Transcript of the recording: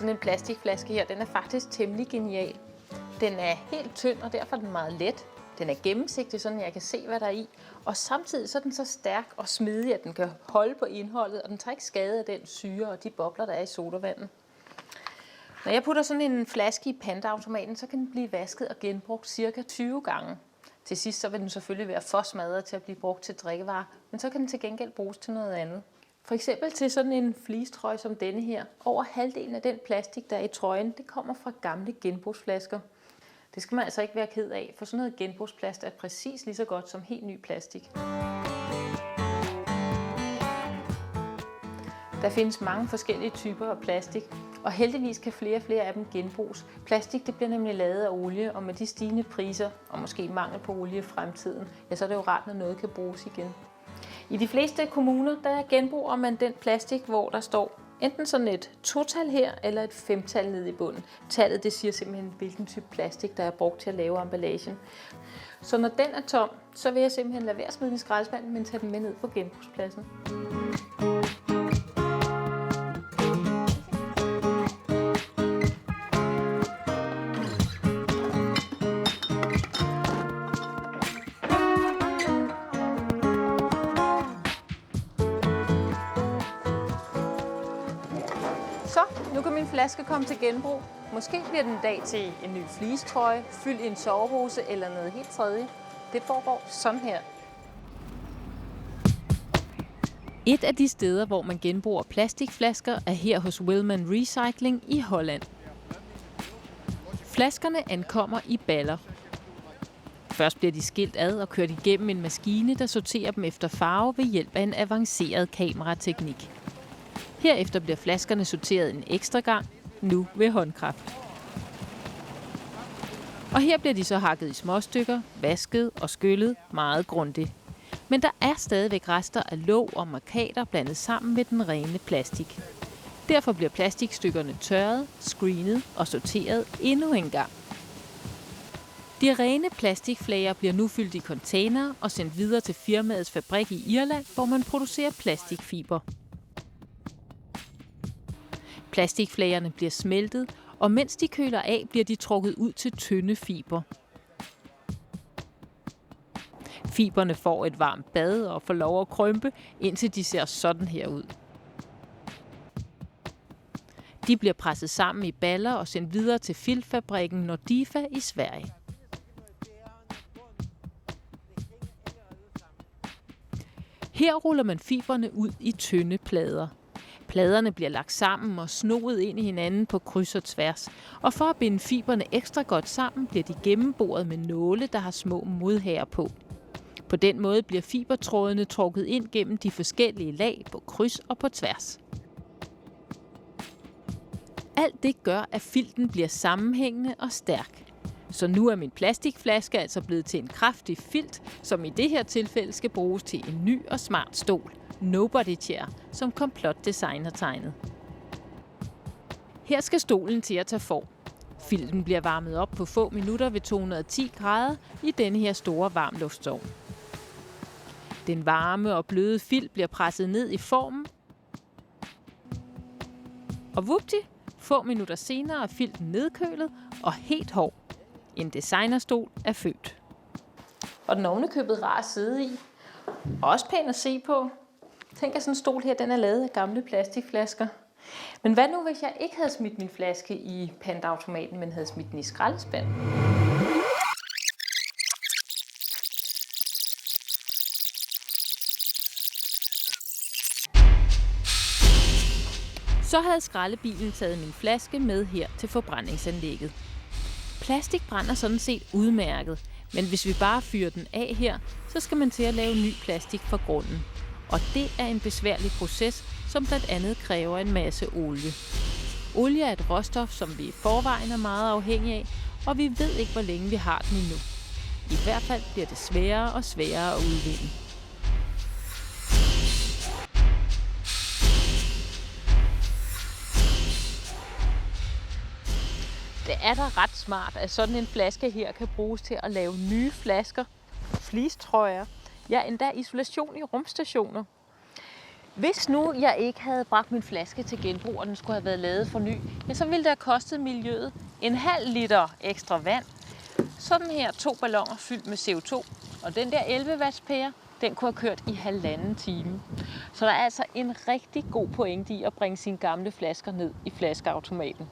Sådan en plastikflaske her, den er faktisk temmelig genial. Den er helt tynd, og derfor er den meget let. Den er gennemsigtig, så jeg kan se, hvad der er i. Og samtidig så er den så stærk og smidig, at den kan holde på indholdet, og den tager ikke skade af den syre og de bobler, der er i sodavandet. Når jeg putter sådan en flaske i pantautomaten, så kan den blive vasket og genbrugt ca. 20 gange. Til sidst så vil den selvfølgelig være for smadret til at blive brugt til drikkevarer, men så kan den til gengæld bruges til noget andet. For eksempel til sådan en fleecetrøje som denne her. Over halvdelen af den plastik, der er i trøjen, det kommer fra gamle genbrugsflasker. Det skal man altså ikke være ked af, for sådan noget genbrugsplast er præcis lige så godt som helt ny plastik. Der findes mange forskellige typer af plastik, og heldigvis kan flere og flere af dem genbruges. Plastik det bliver nemlig lavet af olie, og med de stigende priser, og måske mangel på olie i fremtiden, ja, så er det jo rart, når noget kan bruges igen. I de fleste kommuner, der genbruger man den plastik, hvor der står enten sådan et total her, eller et femtal nede i bunden. Tallet det siger simpelthen, hvilken type plastik, der er brugt til at lave emballagen. Så når den er tom, så vil jeg simpelthen lade være at smide den i skraldespanden, men tage den med ned på genbrugspladsen. Så, nu kan min flaske komme til genbrug. Måske bliver den en dag til en ny fleecetrøje, fyldt i en sovepose eller noget helt tredje. Det foregår sådan her. Et af de steder, hvor man genbruger plastikflasker, er her hos Wilman Recycling i Holland. Flaskerne ankommer i baller. Først bliver de skilt ad og kørt igennem en maskine, der sorterer dem efter farve ved hjælp af en avanceret kamerateknik. Herefter bliver flaskerne sorteret en ekstra gang, nu ved håndkraft. Og her bliver de så hakket i småstykker, vasket og skyllet meget grundigt. Men der er stadigvæk rester af låg og markater blandet sammen med den rene plastik. Derfor bliver plastikstykkerne tørret, screenet og sorteret endnu en gang. De rene plastikflager bliver nu fyldt i containere og sendt videre til firmaets fabrik i Irland, hvor man producerer plastikfiber. Plastikflagerne bliver smeltet, og mens de køler af, bliver de trukket ud til tynde fiber. Fiberne får et varmt bad og får lov at krympe, indtil de ser sådan her ud. De bliver presset sammen i baller og sendt videre til filtfabrikken Nordifa i Sverige. Her ruller man fibrene ud i tynde plader. Pladerne bliver lagt sammen og snoet ind i hinanden på kryds og tværs. Og for at binde fibrene ekstra godt sammen, bliver de gennemboret med nåle, der har små modhager på. På den måde bliver fibertrådene trukket ind gennem de forskellige lag på kryds og på tværs. Alt det gør, at filten bliver sammenhængende og stærk. Så nu er min plastikflaske altså blevet til en kraftig filt, som i det her tilfælde skal bruges til en ny og smart stol. Nobody Chair, som Komplot-Design har tegnet. Her skal stolen til at tage form. Filten bliver varmet op på få minutter ved 210 grader i denne her store varmluftsovn. Den varme og bløde filt bliver presset ned i formen. Og vupti, få minutter senere er filten nedkølet og helt hård. En designerstol er født. Og den er ovenikøbet rar at sidde i. Også pæn at se på. Tænk, at sådan en stol her, den er lavet af gamle plastikflasker. Men hvad nu, hvis jeg ikke havde smidt min flaske i pantautomaten, men havde smidt den i skraldespanden? Så havde skraldebilen taget min flaske med her til forbrændingsanlægget. Plastik brænder sådan set udmærket, men hvis vi bare fyrer den af her, så skal man til at lave ny plastik fra grunden. Og det er en besværlig proces, som blandt andet kræver en masse olie. Olie er et råstof, som vi i forvejen er meget afhængige af, og vi ved ikke, hvor længe vi har den endnu. I hvert fald bliver det sværere og sværere at udvinde. Det er da ret smart, at sådan en flaske her kan bruges til at lave nye flasker, fleecetrøjer, ja endda isolation i rumstationer. Hvis nu jeg ikke havde bragt min flaske til genbrug, og den skulle have været lavet for ny, ja, så ville det have kostet miljøet en halv liter ekstra vand. Sådan her 2 balloner fyldt med CO2, og den der 11 watts pære, den kunne have kørt i 1,5 time. Så der er altså en rigtig god pointe i at bringe sine gamle flasker ned i flaskeautomaten.